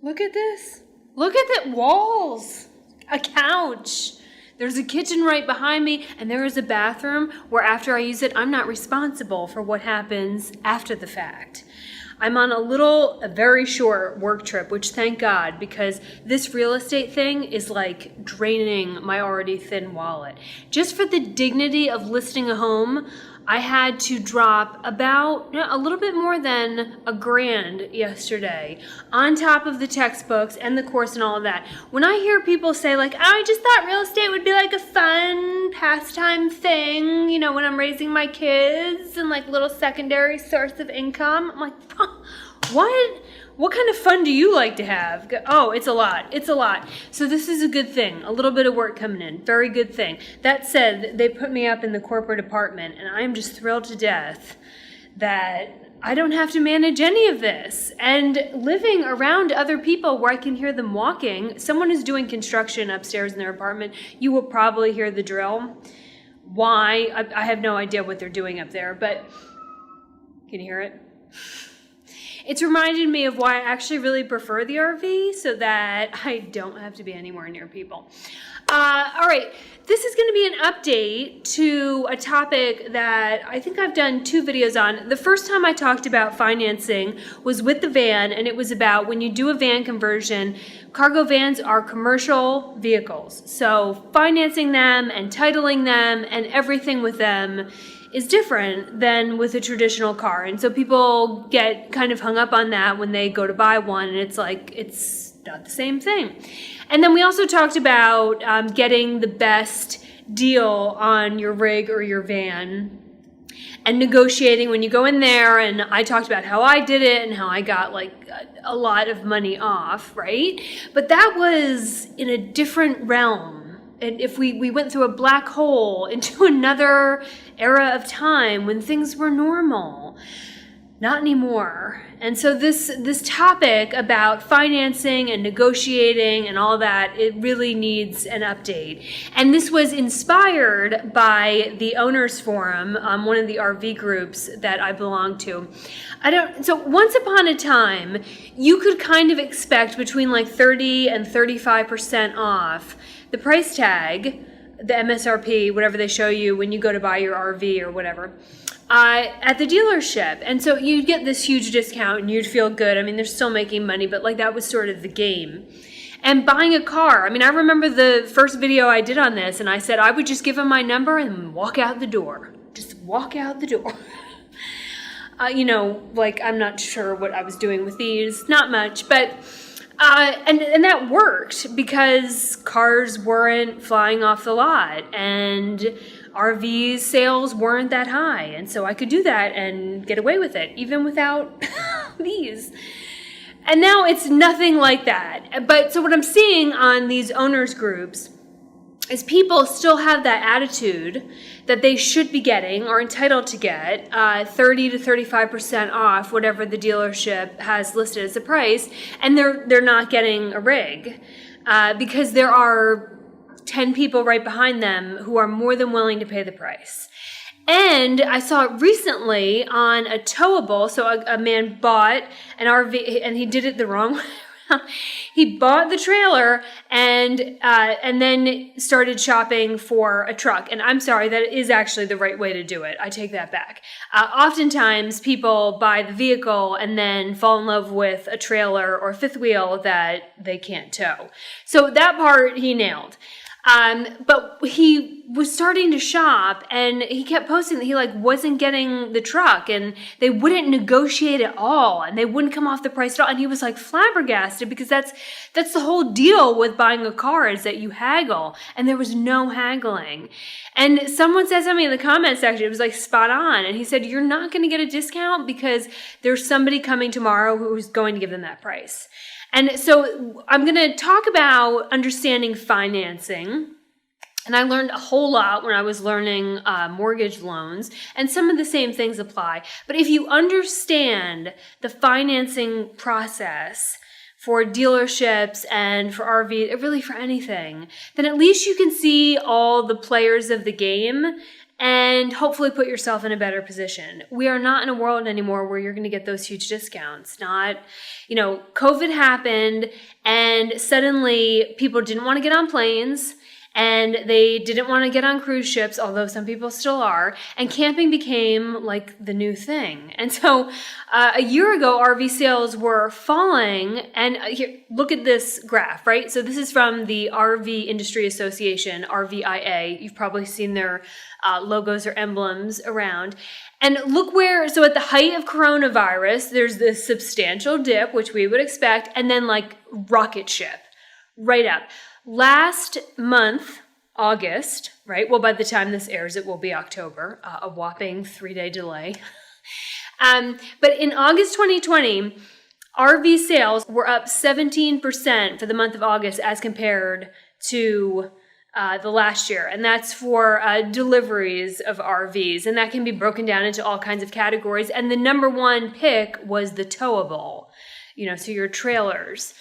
Look at this. Look at the walls. A couch. There's a kitchen right behind me, and there is a bathroom where after I use it, I'm not responsible for what happens after the fact. I'm on a very short work trip, which thank God, because this real estate thing is like draining my already thin wallet. Just for the dignity of listing a home, I had to drop about a little bit more than $1,000 yesterday on top of the textbooks and the course and all of that. When I hear people say like, oh, I just thought real estate would be like a fun pastime thing, you know, when I'm raising my kids and like little secondary source of income, I'm like, what? What kind of fun do you like to have? Oh, it's a lot. It's a lot. So this is a good thing. A little bit of work coming in. Very good thing. That said, they put me up in the corporate apartment, and I'm just thrilled to death that I don't have to manage any of this. And living around other people where I can hear them walking, someone is doing construction upstairs in their apartment, you will probably hear the drill. Why? I have no idea what they're doing up there, but can you hear it? It's reminded me of why I actually really prefer the RV, so that I don't have to be anywhere near people. All right, this is going to be an update to a topic that I think I've done 2 videos on. The first time I talked about financing was with the van, and it was about when you do a van conversion, cargo vans are commercial vehicles. So financing them and titling them and everything with them is different than with a traditional car. And so people get kind of hung up on that when they go to buy one, and it's like, it's not the same thing. And then we also talked about getting the best deal on your rig or your van and negotiating when you go in there. And I talked about how I did it and how I got like a lot of money off, right? But that was in a different realm. And if we went through a black hole into another era of time when things were normal. Not anymore. And so this topic about financing and negotiating and all that, it really needs an update. And this was inspired by the Owners Forum, one of the RV groups that I belong to. So once upon a time, you could kind of expect between like 30 and 35% off the price tag, the MSRP, whatever they show you when you go to buy your RV or whatever, at the dealership. And so you'd get this huge discount and you'd feel good. I mean, they're still making money, but like that was sort of the game. And buying a car, I mean, I remember the first video I did on this, and I said I would just give them my number and walk out the door. Just walk out the door. You know, like I'm not sure what I was doing with these, not much, but and that worked because cars weren't flying off the lot and RV sales weren't that high. And so I could do that and get away with it, even without these. And now it's nothing like that. But so what I'm seeing on these owners groups is people still have that attitude that they should be getting or entitled to get 30 to 35% off whatever the dealership has listed as a price, and they're not getting a rig because there are 10 people right behind them who are more than willing to pay the price. And I saw it recently on a towable. So a man bought an RV, and he did it the wrong way. He bought the trailer and then started shopping for a truck. And I'm sorry, that is actually the right way to do it. I take that back. Oftentimes people buy the vehicle and then fall in love with a trailer or fifth wheel that they can't tow. So that part he nailed. But he was starting to shop, and he kept posting that he like wasn't getting the truck, and they wouldn't negotiate at all, and they wouldn't come off the price at all. And he was like flabbergasted because that's the whole deal with buying a car, is that you haggle, and there was no haggling. And someone said something in the comment section, it was like spot on. And he said, you're not going to get a discount because there's somebody coming tomorrow who's going to give them that price. And so I'm going to talk about understanding financing. And I learned a whole lot when I was learning mortgage loans, and some of the same things apply. But if you understand the financing process for dealerships and for RV, really for anything, then at least you can see all the players of the game and hopefully put yourself in a better position. We are not in a world anymore where you're going to get those huge discounts. COVID happened and suddenly people didn't want to get on planes and they didn't want to get on cruise ships, although some people still are, and camping became like the new thing. And so a year ago, RV sales were falling, and here, look at this graph, right? So this is from the RV Industry Association, RVIA. You've probably seen their logos or emblems around. And look so at the height of coronavirus, there's this substantial dip, which we would expect, and then like rocket ship right up. Last month, August, right? Well, by the time this airs, it will be October, a whopping 3-day delay. But in August 2020, RV sales were up 17% for the month of August as compared to the last year. And that's for deliveries of RVs. And that can be broken down into all kinds of categories. And the number one pick was the towable, so your trailers.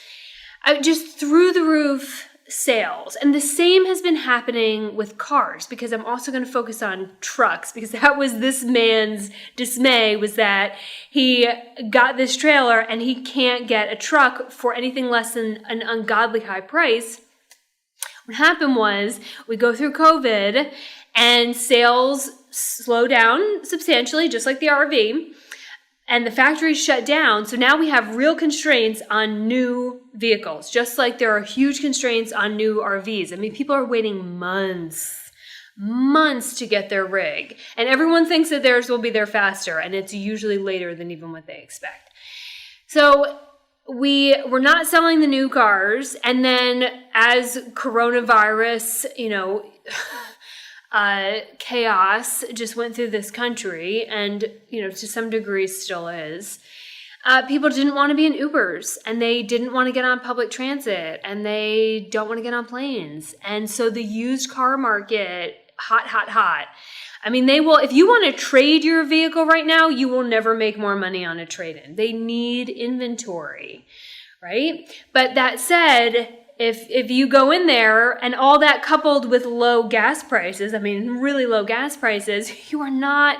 Just through the roof sales. And the same has been happening with cars, because I'm also going to focus on trucks, because that was this man's dismay, was that he got this trailer and he can't get a truck for anything less than an ungodly high price. What happened was we go through COVID and sales slow down substantially, just like the RV. And the factories shut down, so now we have real constraints on new vehicles, just like there are huge constraints on new RVs. I mean, people are waiting months to get their rig, and everyone thinks that theirs will be there faster, and it's usually later than even what they expect. So we're not selling the new cars, and then as coronavirus, chaos just went through this country, and to some degree still is. People didn't want to be in Ubers, and they didn't want to get on public transit, and they don't want to get on planes. And so the used car market, hot. I mean, they will, if you want to trade your vehicle right now, you will never make more money on a trade-in. They need inventory, right? But that said, if you go in there and all that coupled with low gas prices, really low gas prices,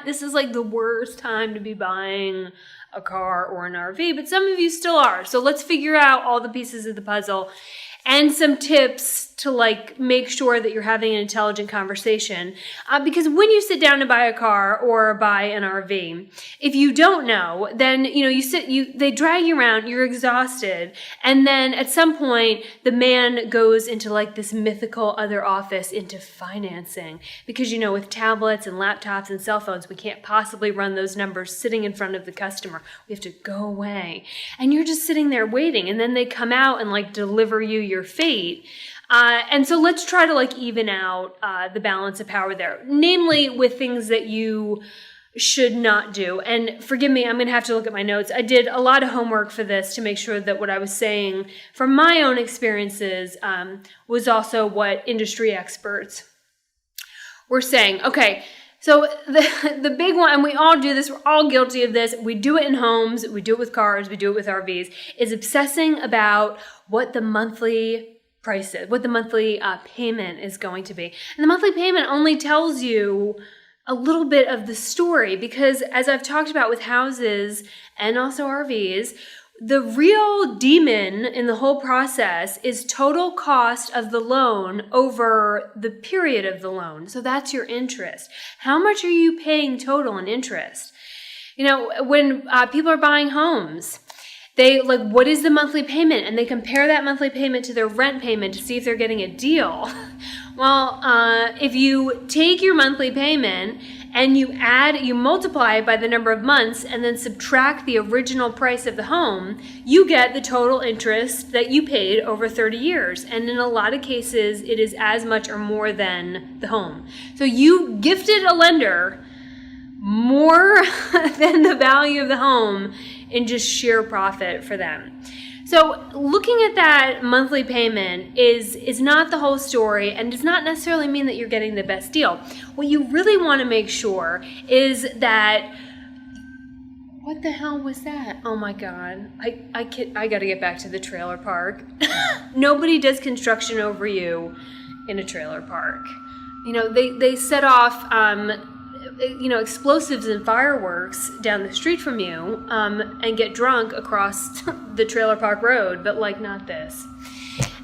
this is like the worst time to be buying a car or an RV, but some of you still are. So let's figure out all the pieces of the puzzle and some tips to make sure that you're having an intelligent conversation. Because when you sit down to buy a car or buy an RV, if you don't know, then they drag you around, you're exhausted, and then at some point the man goes into this mythical other office into financing, because with tablets and laptops and cell phones, we can't possibly run those numbers sitting in front of the customer. We have to go away, and you're just sitting there waiting, and then they come out and deliver you your fate. And so let's try to even out the balance of power there, namely with things that you should not do. And forgive me, I'm going to have to look at my notes. I did a lot of homework for this to make sure that what I was saying from my own experiences was also what industry experts were saying. Okay, so the big one, and we all do this, we're all guilty of this, we do it in homes, we do it with cars, we do it with RVs, is obsessing about what the monthly payment is going to be. And the monthly payment only tells you a little bit of the story, because as I've talked about with houses and also RVs, the real demon in the whole process is total cost of the loan over the period of the loan. So that's your interest. How much are you paying total in interest? When people are buying homes, they what is the monthly payment? And they compare that monthly payment to their rent payment to see if they're getting a deal. Well, if you take your monthly payment and you multiply it by the number of months and then subtract the original price of the home, you get the total interest that you paid over 30 years. And in a lot of cases, it is as much or more than the home. So you gifted a lender more than the value of the home in just sheer profit for them. So looking at that monthly payment is not the whole story, and does not necessarily mean that you're getting the best deal. What you really want to make sure is that, what the hell was that? Oh my God, I got to get back to the trailer park. Nobody does construction over you in a trailer park. they set off, explosives and fireworks down the street from you, and get drunk across the trailer park road, but like not this.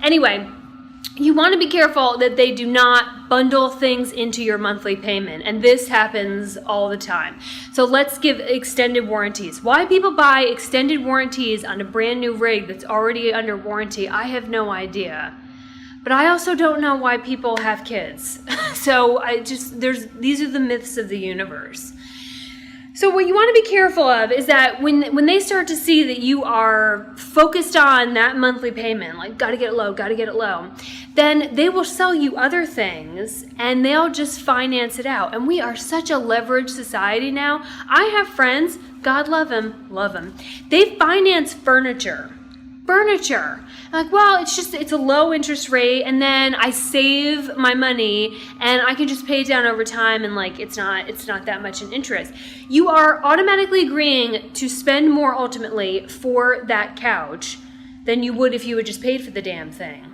Anyway, you want to be careful that they do not bundle things into your monthly payment, and this happens all the time. So let's give extended warranties. Why people buy extended warranties on a brand new rig that's already under warranty, I have no idea. But I also don't know why people have kids. So these are the myths of the universe. So what you want to be careful of is that when they start to see that you are focused on that monthly payment, like gotta get it low, then they will sell you other things and they'll just finance it out. And we are such a leveraged society now. I have friends, God love them. They finance furniture. Like, well, it's a low interest rate, and then I save my money and I can just pay it down over time, and like it's not that much in interest. You are automatically agreeing to spend more ultimately for that couch than you would if you had just paid for the damn thing.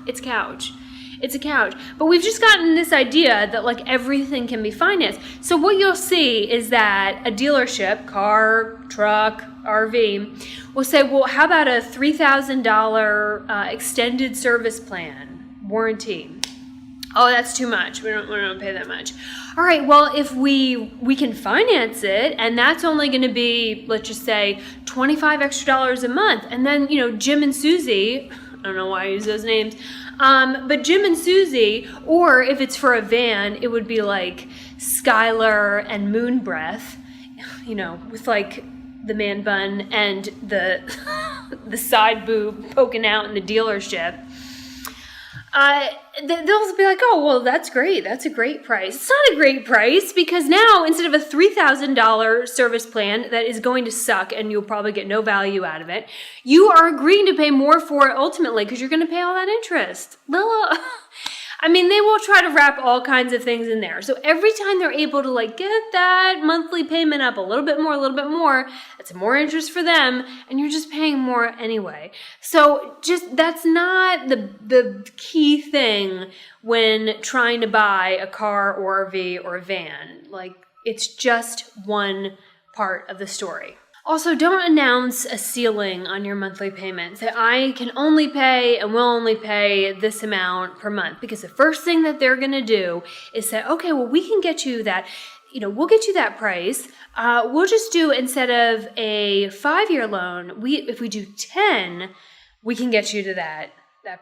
It's a couch. But we've just gotten this idea that like everything can be financed. So what you'll see is that a dealership, car, truck, RV, will say, well, how about a $3,000 extended service plan warranty? Oh, that's too much. We don't pay that much. All right, well, if we can finance it, and that's only going to be, let's just say, $25 extra a month, and then Jim and Susie, I don't know why I use those names, but Jim and Susie, or if it's for a van, it would be like Skylar and Moon Breath, with like the man bun and the the side boob poking out in the dealership. They'll be like, oh, well, that's great. That's a great price. It's not a great price because now instead of a $3,000 service plan that is going to suck and you'll probably get no value out of it, you are agreeing to pay more for it ultimately because you're going to pay all that interest. I mean, they will try to wrap all kinds of things in there. So every time they're able to like get that monthly payment up a little bit more, it's more interest for them, and you're just paying more anyway. So that's not the key thing when trying to buy a car or RV or a van. Like, it's just one part of the story. Also, don't announce a ceiling on your monthly payment. Say, I can only pay and will only pay this amount per month. Because the first thing that they're going to do is say, okay, well, we can get you that, we'll get you that price. We'll just do, instead of a 5-year loan, if we do 10, we can get you to that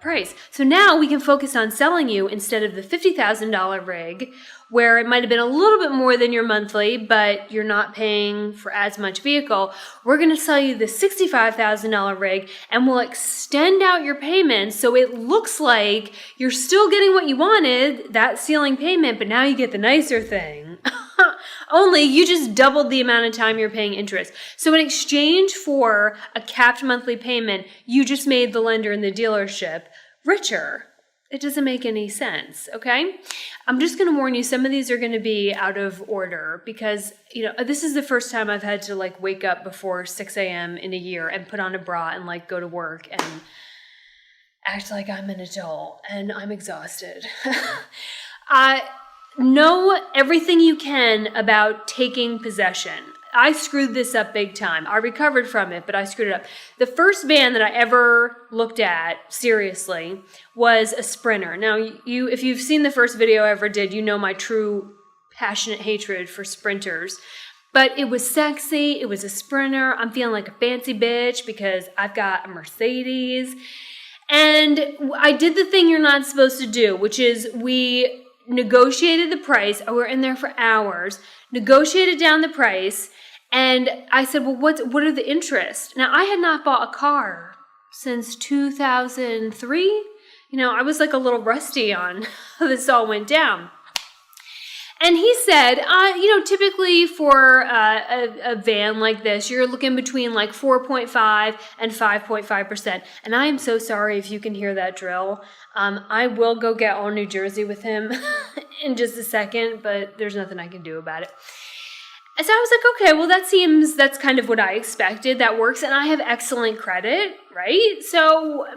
price. So now we can focus on selling you, instead of the $50,000 rig, where it might have been a little bit more than your monthly, but you're not paying for as much vehicle. We're going to sell you the $65,000 rig, and we'll extend out your payments so it looks like you're still getting what you wanted, that ceiling payment, but now you get the nicer thing. Only you just doubled the amount of time you're paying interest. So in exchange for a capped monthly payment, you just made the lender and the dealership richer. It doesn't make any sense, okay? I'm just going to warn you, some of these are going to be out of order because, this is the first time I've had to like wake up before 6 a.m. in a year and put on a bra and like go to work and act like I'm an adult, and I'm exhausted. Know everything you can about taking possession. I screwed this up big time. I recovered from it, but I screwed it up. The first van that I ever looked at, seriously, was a Sprinter. Now, if you've seen the first video I ever did, you know my true passionate hatred for Sprinters. But it was sexy. It was a Sprinter. I'm feeling like a fancy bitch because I've got a Mercedes. And I did the thing you're not supposed to do, which is we negotiated the price. We were in there for hours, negotiated down the price, and I said, well, what are the interests? Now, I had not bought a car since 2003. I was like a little rusty on how this all went down. And he said, typically for a van like this, you're looking between like 4.5 and 5.5%. And I am so sorry if you can hear that drill. I will go get all New Jersey with him in just a second, but there's nothing I can do about it. And so I was like, okay, well, that's kind of what I expected. That works. And I have excellent credit, right? So,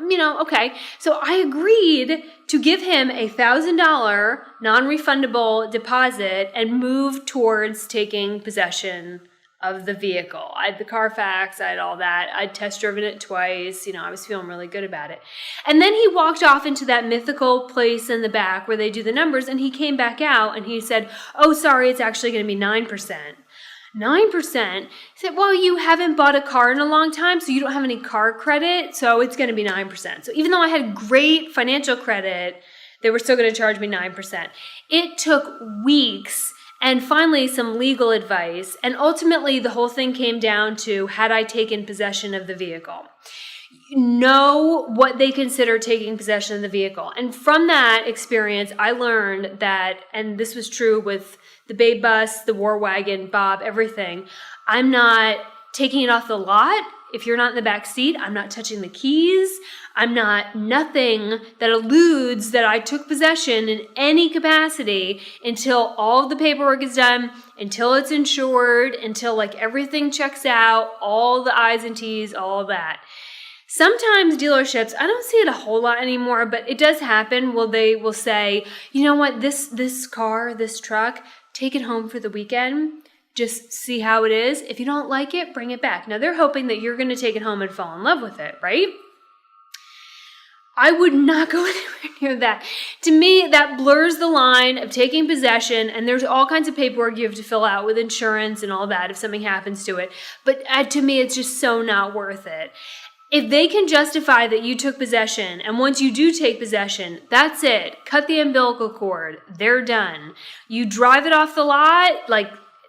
okay. So I agreed to give him $1,000 non-refundable deposit and move towards taking possession of the vehicle. I had the Carfax, I had all that. I'd test driven it twice. I was feeling really good about it. And then he walked off into that mythical place in the back where they do the numbers, and he came back out and he said, oh, sorry, it's actually going to be 9%. 9%. He said, well, you haven't bought a car in a long time, so you don't have any car credit, so it's going to be 9%. So even though I had great financial credit, they were still going to charge me 9%. It took weeks and finally some legal advice, and ultimately the whole thing came down to, had I taken possession of the vehicle? Know what they consider taking possession of the vehicle. And from that experience, I learned that, and this was true with the Babe Bus, the War Wagon, Bob, everything, I'm not taking it off the lot. If you're not in the back seat, I'm not touching the keys. I'm not nothing that alludes that I took possession in any capacity until all of the paperwork is done, until it's insured, until everything checks out, all the I's and T's, all of that. Sometimes dealerships, I don't see it a whole lot anymore, but it does happen. They will say, you know what, this car, this truck, take it home for the weekend. Just see how it is. If you don't like it, bring it back. Now, they're hoping that you're going to take it home and fall in love with it, right? I would not go anywhere near that. To me, that blurs the line of taking possession, and there's all kinds of paperwork you have to fill out with insurance and all that if something happens to it. But to me, it's just so not worth it. If they can justify that you took possession, and once you do take possession, that's it. Cut the umbilical cord. They're done. You drive it off the lot,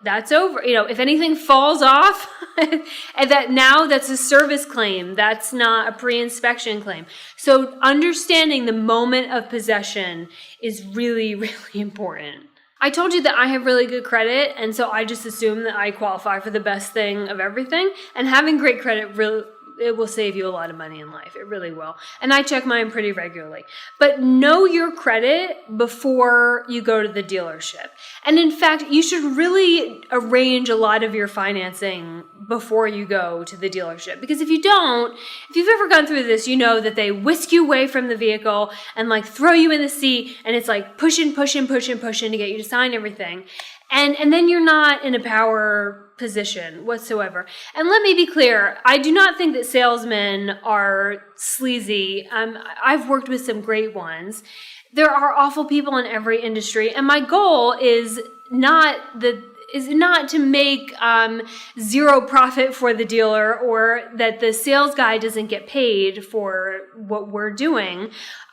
that's over. If anything falls off, and that's a service claim. That's not a pre-inspection claim. So understanding the moment of possession is really, really important. I told you that I have really good credit, and so I just assume that I qualify for the best thing of everything. And having great credit it will save you a lot of money in life. It really will. And I check mine pretty regularly. But know your credit before you go to the dealership. And in fact, you should really arrange a lot of your financing before you go to the dealership. Because if you've ever gone through this, you know that they whisk you away from the vehicle and throw you in the seat, and it's pushing to get you to sign everything. And then you're not in a power position whatsoever. And let me be clear, I do not think that salesmen are sleazy. I've worked with some great ones. There are awful people in every industry, and my goal is not to make zero profit for the dealer, or that the sales guy doesn't get paid for what we're doing.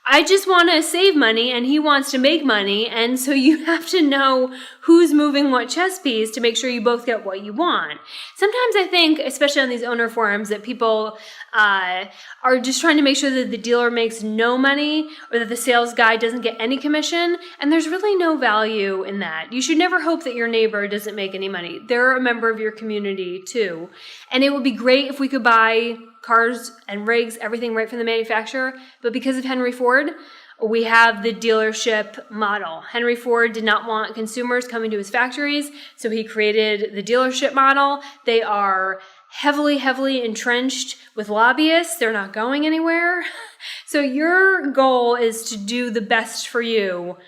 I just want to save money, and he wants to make money, and so you have to know who's moving what chess piece to make sure you both get what you want. Sometimes I think, especially on these owner forums, that people are just trying to make sure that the dealer makes no money, or that the sales guy doesn't get any commission, and there's really no value in that. You should never hope that your neighbor doesn't make any money. They're a member of your community too, and it would be great if we could buy cars and rigs, everything right from the manufacturer. But because of Henry Ford, we have the dealership model. Henry Ford did not want consumers coming to his factories, so he created the dealership model. They are heavily entrenched with lobbyists. They're not going anywhere. So your goal is to do the best for you,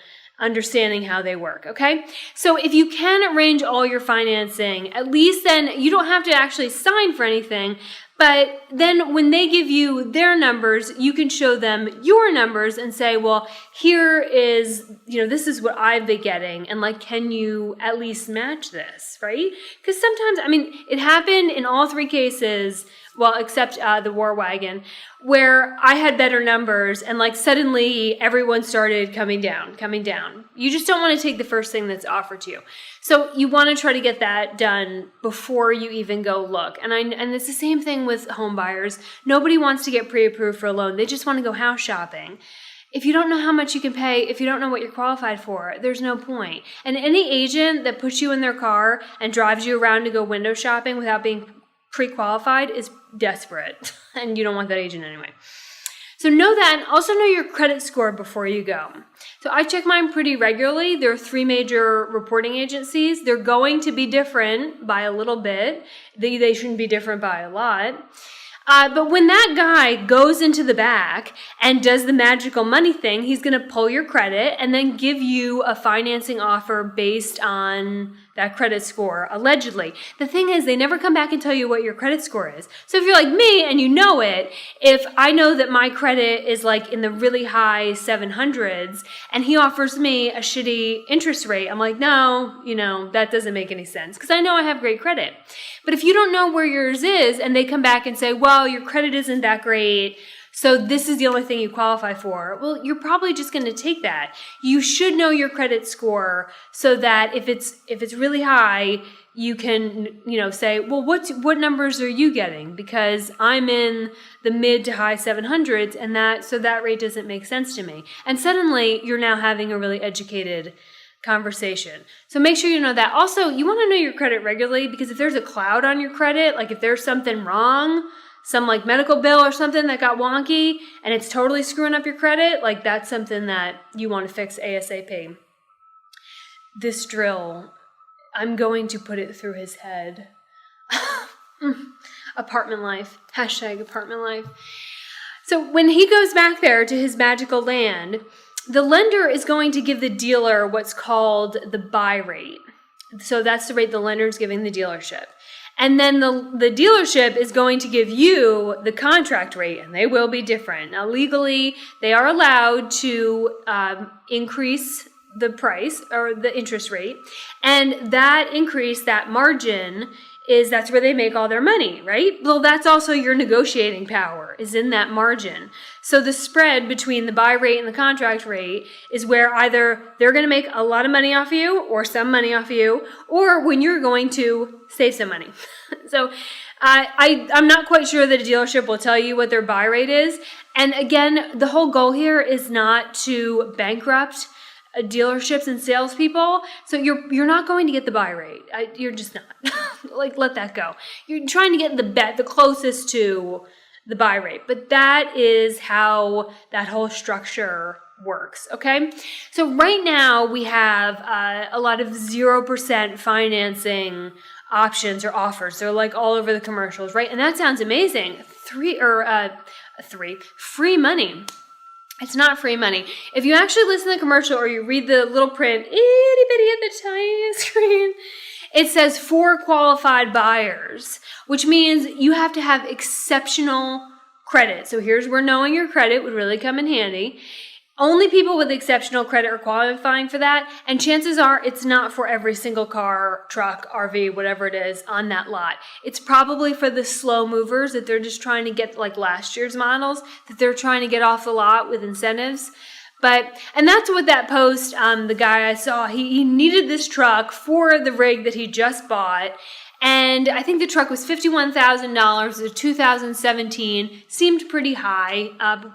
understanding how they work, okay? So if you can arrange all your financing, at least then you don't have to actually sign for anything. But then when they give you their numbers, you can show them your numbers and say, well, here is, this is what I've been getting. And can you at least match this, right? Because sometimes, it happened in all three cases, well, except the War Wagon, where I had better numbers and suddenly everyone started coming down. You just don't want to take the first thing that's offered to you. So you want to try to get that done before you even go look. And it's the same thing with home buyers. Nobody wants to get pre-approved for a loan. They just want to go house shopping. If you don't know how much you can pay, if you don't know what you're qualified for, there's no point. And any agent that puts you in their car and drives you around to go window shopping without being pre-qualified is desperate. And you don't want that agent anyway. So know that, and also know your credit score before you go. So I check mine pretty regularly. There are 3 major reporting agencies. They're going to be different by a little bit. They shouldn't be different by a lot. But when that guy goes into the back and does the magical money thing, he's going to pull your credit and then give you a financing offer based on that credit score, allegedly. The thing is, they never come back and tell you what your credit score is. So if you're like me and you know it, if I know that my credit is like in the really high 700s and he offers me a shitty interest rate, I'm like, no, that doesn't make any sense because I know I have great credit. But if you don't know where yours is and they come back and say, well, your credit isn't that great, so this is the only thing you qualify for, well, you're probably just going to take that. You should know your credit score so that if it's really high, you can, say, well, what numbers are you getting? Because I'm in the mid to high 700s and that rate doesn't make sense to me. And suddenly you're now having a really educated conversation. So make sure you know that. Also, you want to know your credit regularly because if there's a cloud on your credit, like if there's something wrong, some like medical bill or something that got wonky and it's totally screwing up your credit, like that's something that you want to fix ASAP. This drill, I'm going to put it through his head. Apartment life. #apartment life. So when he goes back there to his magical land, the lender is going to give the dealer what's called the buy rate. So that's the rate the lender is giving the dealership. And then the dealership is going to give you the contract rate, and they will be different. Now, legally, they are allowed to increase the price or the interest rate. And that increase, that margin, that's where they make all their money, right? Well, that's also your negotiating power is in that margin. So the spread between the buy rate and the contract rate is where either they're going to make a lot of money off of you or some money off of you, or when you're going to save some money. So I'm not quite sure that a dealership will tell you what their buy rate is. And again, the whole goal here is not to bankrupt dealerships and salespeople. So you're not going to get the buy rate. You're just not. Like, let that go. You're trying to get the closest to the buy rate. But that is how that whole structure works, okay? So right now we have a lot of 0% financing options or offers. They're like all over the commercials, right? And that sounds amazing. Free money. It's not free money. If you actually listen to the commercial or you read the little print, itty bitty at the tiny screen, it says for qualified buyers, which means you have to have exceptional credit. So here's where knowing your credit would really come in handy. Only people with exceptional credit are qualifying for that, and chances are it's not for every single car, truck, RV, whatever it is on that lot. It's probably for the slow movers that they're just trying to get, like last year's models, that they're trying to get off the lot with incentives. And that's what that post, the guy I saw, he needed this truck for the rig that he just bought. And I think the truck was $51,000, a 2017, seemed pretty high.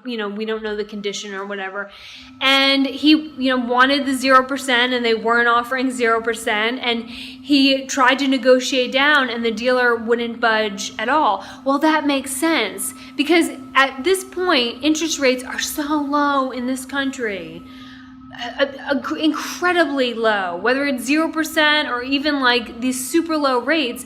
We don't know the condition or whatever. And he, wanted the 0% and they weren't offering 0%. And he tried to negotiate down and the dealer wouldn't budge at all. Well, that makes sense because at this point, interest rates are so low in this country. Incredibly low, whether it's 0% or even like these super low rates,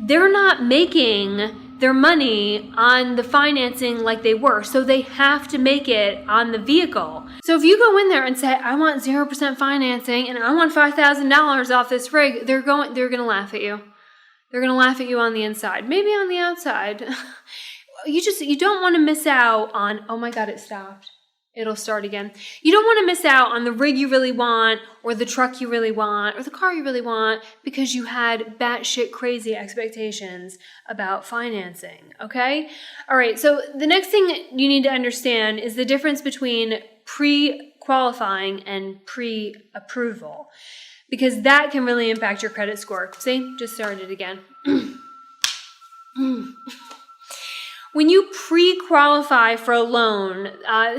they're not making their money on the financing like they were. So they have to make it on the vehicle. So if you go in there and say, I want 0% financing and I want $5,000 off this rig, they're going to laugh at you. They're going to laugh at you on the inside, maybe on the outside. You don't want to miss out on, oh my God, it stopped. It'll start again. You don't want to miss out on the rig you really want or the truck you really want or the car you really want because you had batshit crazy expectations about financing, okay? All right, so the next thing you need to understand is the difference between pre-qualifying and pre-approval because that can really impact your credit score. See, just started again. When you pre-qualify for a loan,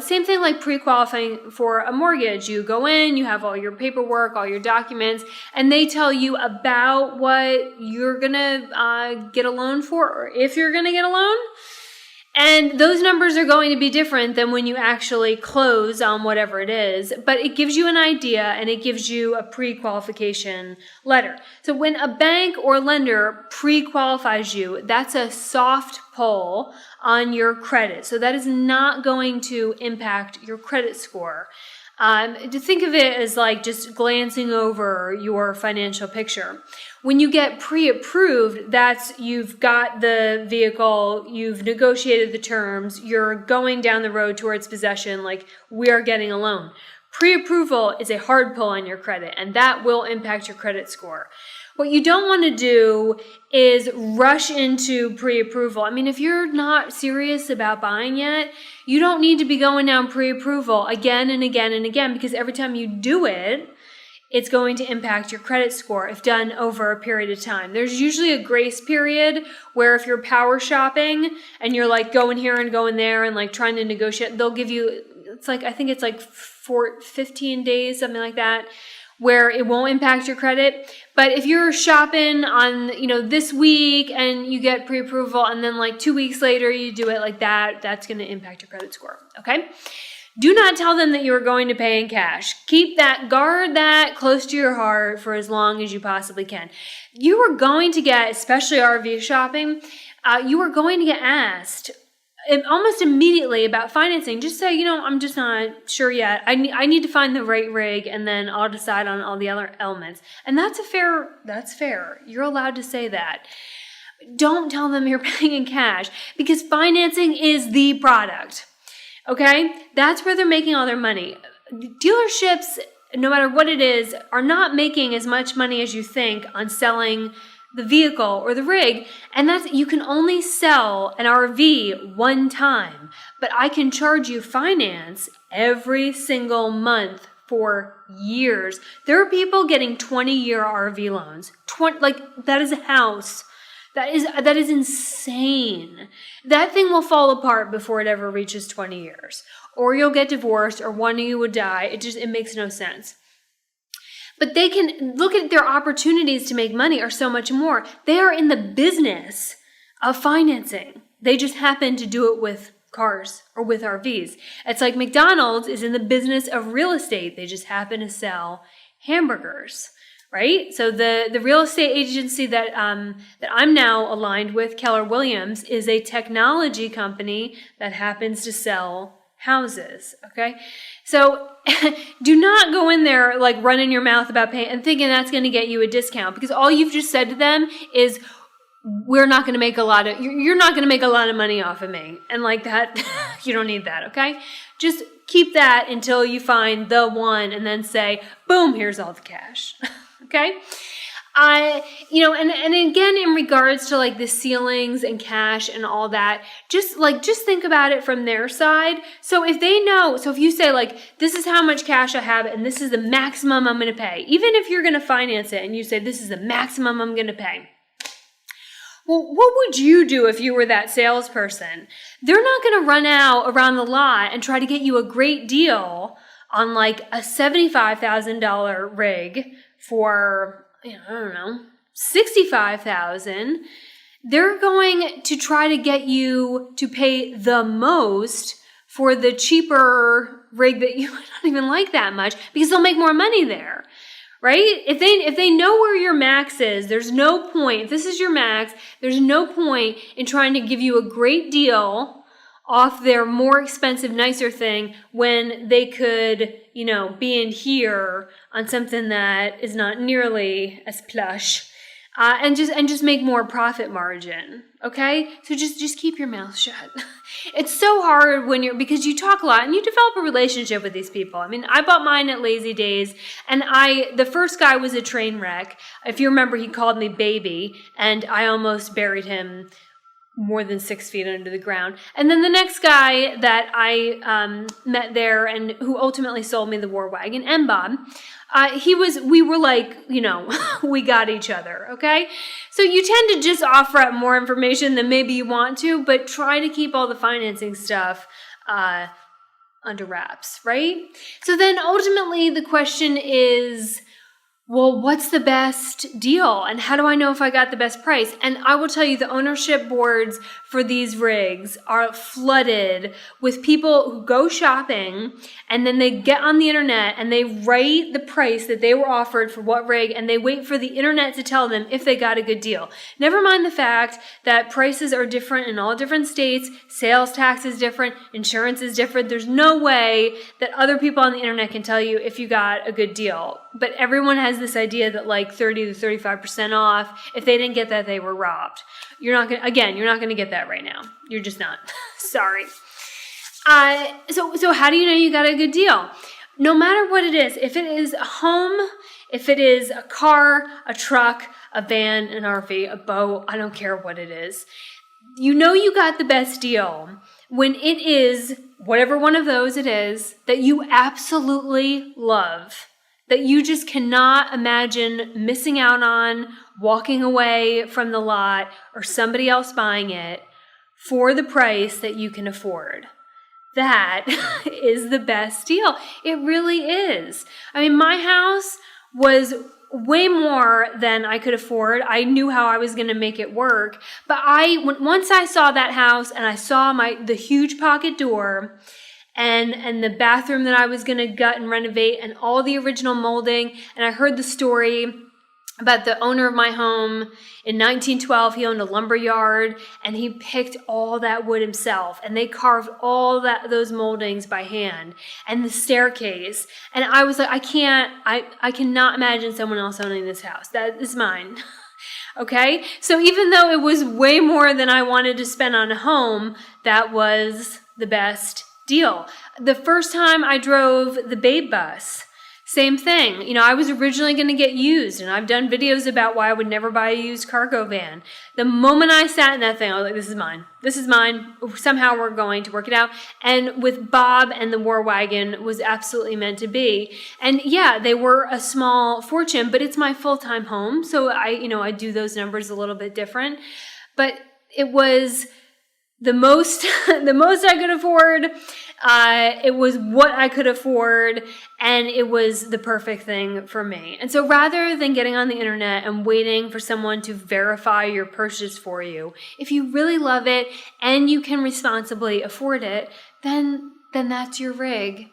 same thing like pre-qualifying for a mortgage. You go in, you have all your paperwork, all your documents, and they tell you about what you're going to get a loan for or if you're going to get a loan. And those numbers are going to be different than when you actually close on whatever it is, but it gives you an idea and it gives you a pre-qualification letter. So when a bank or lender pre-qualifies you, that's a soft pull on your credit. So that is not going to impact your credit score. To think of it as like just glancing over your financial picture. When you get pre-approved, that's you've got the vehicle, you've negotiated the terms, you're going down the road towards possession, like we are getting a loan. Pre-approval is a hard pull on your credit, and that will impact your credit score. What you don't want to do is rush into pre-approval. I mean, if you're not serious about buying yet, you don't need to be going down pre-approval again and again and again, because every time you do it, it's going to impact your credit score if done over a period of time. There's usually a grace period where if you're power shopping and you're like going here and going there and like trying to negotiate, they'll give you, it's like, I think it's like 15 days, something like that, where it won't impact your credit. But if you're shopping on, this week and you get pre-approval and then like 2 weeks later you do it like that, that's going to impact your credit score, okay? Do not tell them that you are going to pay in cash. Guard that close to your heart for as long as you possibly can. You are going to get, especially RV shopping, you are going to get asked almost immedately about financing. Just say, I'm just not sure yet. I need to find the right rig and then I'll decide on all the other elements. And that's fair. You're allowed to say that. Don't tell them you're paying in cash because financing is the product. Okay? That's where they're making all their money. Dealerships, no matter what it is, are not making as much money as you think on selling the vehicle or the rig. And you can only sell an RV one time, but I can charge you finance every single month for years. There are people getting 20-year RV loans. That is a house. That is insane. That thing will fall apart before it ever reaches 20 years. Or you'll get divorced, or one of you would die. It makes no sense. But they can look at their opportunities to make money are so much more. They are in the business of financing. They just happen to do it with cars or with RVs. It's like McDonald's is in the business of real estate. They just happen to sell hamburgers. Right? So the real estate agency that I'm now aligned with, Keller Williams, is a technology company that happens to sell houses. Okay? So do not go in there like running your mouth about paying and thinking that's going to get you a discount, because all you've just said to them is, you're not going to make a lot of money off of me. And like that, you don't need that. Okay? Just keep that until you find the one and then say, boom, here's all the cash. Okay? And again, in regards to like the ceilings and cash and all that, just think about it from their side. So if you say like, this is how much cash I have and this is the maximum I'm going to pay, even if you're going to finance it and you say, this is the maximum I'm going to pay. Well, what would you do if you were that salesperson? They're not going to run out around the lot and try to get you a great deal on like a $75,000 rig for, $65,000. They're going to try to get you to pay the most for the cheaper rig that you don't even like that much, because they'll make more money there. Right? If they know where your max is, there's no point. If this is your max, there's no point in trying to give you a great deal off their more expensive, nicer thing when they could, be in here on something that is not nearly as plush, and just make more profit margin. Okay? So just keep your mouth shut. It's so hard because you talk a lot and you develop a relationship with these people. I mean, I bought mine at Lazy Days, and the first guy was a train wreck. If you remember, he called me baby, and I almost buried him more than 6 feet under the ground. And then the next guy that I met there and who ultimately sold me the War Wagon, M. Bob, we were like, we got each other, okay? So you tend to just offer up more information than maybe you want to, but try to keep all the financing stuff under wraps, right? So then ultimately the question is, well, what's the best deal? And how do I know if I got the best price? And I will tell you, the ownership boards for these rigs are flooded with people who go shopping and then they get on the internet and they write the price that they were offered for what rig, and they wait for the internet to tell them if they got a good deal. Never mind the fact that prices are different in all different states, sales tax is different, insurance is different. There's no way that other people on the internet can tell you if you got a good deal. But everyone has this idea that like 30 to 35% off. If they didn't get that, they were robbed. You're not going to get that right now. You're just not. Sorry. So how do you know you got a good deal? No matter what it is, if it is a home, if it is a car, a truck, a van, an RV, a boat, I don't care what it is. You know you got the best deal when it is whatever one of those it is that you absolutely love, that you just cannot imagine missing out on, walking away from the lot, or somebody else buying it for the price that you can afford. That is the best deal. It really is. I mean, my house was way more than I could afford. I knew how I was going to make it work. But once I saw that house and I saw the huge pocket door and the bathroom that I was going to gut and renovate and all the original molding, and I heard the story about the owner of my home in 1912. He owned a lumber yard and he picked all that wood himself, and they carved all those moldings by hand, and the staircase. And I was like, I cannot imagine someone else owning this house. That is mine. Okay. So even though it was way more than I wanted to spend on a home, that was the best deal. The first time I drove the Babe bus, same thing. You know, I was originally going to get used, and I've done videos about why I would never buy a used cargo van. The moment I sat in that thing, I was like, this is mine. This is mine. Somehow we're going to work it out. And with Bob and the War Wagon was absolutely meant to be. And yeah, they were a small fortune, but it's my full-time home. So I do those numbers a little bit different. But it was the most I could afford. It was what I could afford, and it was the perfect thing for me. And so rather than getting on the internet and waiting for someone to verify your purchase for you, if you really love it and you can responsibly afford it, then that's your rig.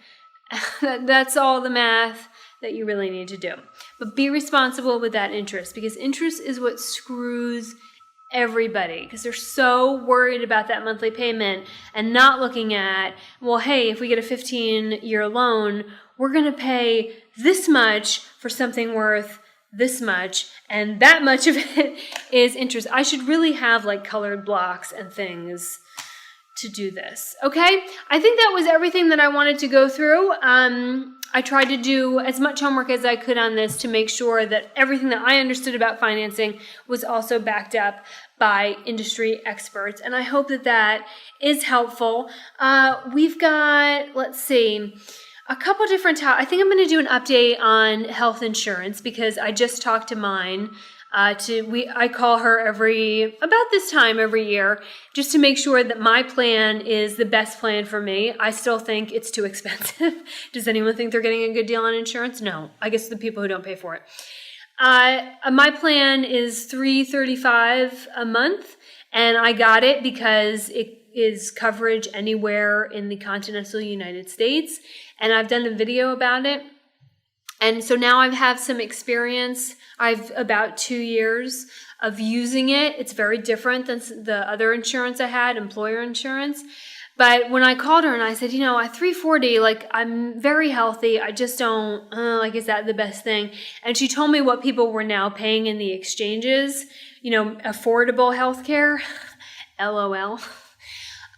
That's all the math that you really need to do. But be responsible with that interest, because interest is what screws everybody, because they're so worried about that monthly payment and not looking at, well, hey, if we get a 15-year loan, we're going to pay this much for something worth this much, and that much of it is interest. I should really have like colored blocks and things to do this. Okay, I think that was everything that I wanted to go through. I tried to do as much homework as I could on this to make sure that everything that I understood about financing was also backed up by industry experts. And I hope that is helpful. We've got, let's see, a couple different I think I'm going to do an update on health insurance, because I just talked to mine. I call her about this time every year, just to make sure that my plan is the best plan for me. I still think it's too expensive. Does anyone think they're getting a good deal on insurance? No, I guess the people who don't pay for it. My plan is $335 a month, and I got it because it is coverage anywhere in the continental United States, and I've done a video about it. And so now I have some experience. I've about 2 years of using it. It's very different than the other insurance I had, employer insurance. But when I called her and I said, at 340, like, I'm very healthy. I just don't, is that the best thing? And she told me what people were now paying in the exchanges, affordable healthcare, LOL.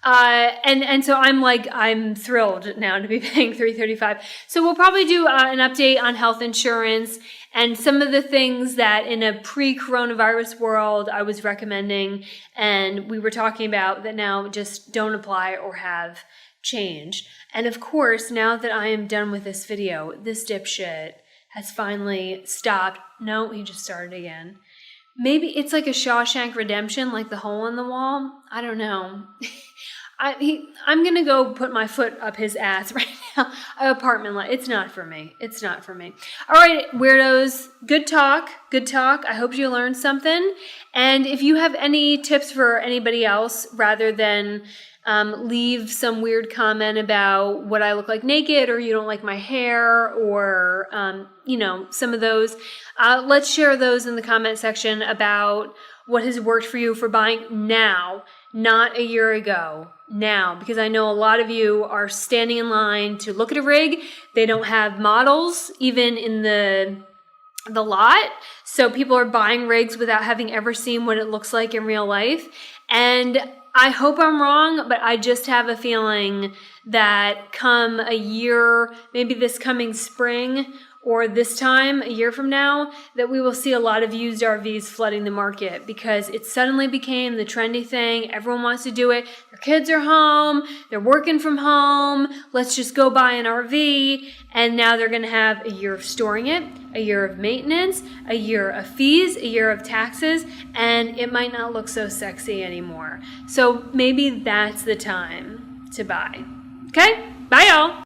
And so I'm thrilled now to be paying $335. So we'll probably do an update on health insurance and some of the things that in a pre-coronavirus world I was recommending and we were talking about that now just don't apply or have changed. And of course, now that I am done with this video, this dipshit has finally stopped. No, he just started again. Maybe it's like a Shawshank Redemption, like the hole in the wall. I don't know. I'm going to go put my foot up his ass right apartment life. It's not for me. It's not for me. All right, weirdos, good talk. Good talk. I hope you learned something. And if you have any tips for anybody else, rather than leave some weird comment about what I look like naked, or you don't like my hair, or, some of those, let's share those in the comment section about what has worked for you for buying now, not a year ago, now, because I know a lot of you are standing in line to look at a rig. They don't have models even in the lot. So people are buying rigs without having ever seen what it looks like in real life. And I hope I'm wrong, but I just have a feeling that come a year, maybe this coming spring, or this time, a year from now, that we will see a lot of used RVs flooding the market because it suddenly became the trendy thing. Everyone wants to do it. Their kids are home. They're working from home. Let's just go buy an RV. And now they're going to have a year of storing it, a year of maintenance, a year of fees, a year of taxes, and it might not look so sexy anymore. So maybe that's the time to buy. Okay? Bye, y'all.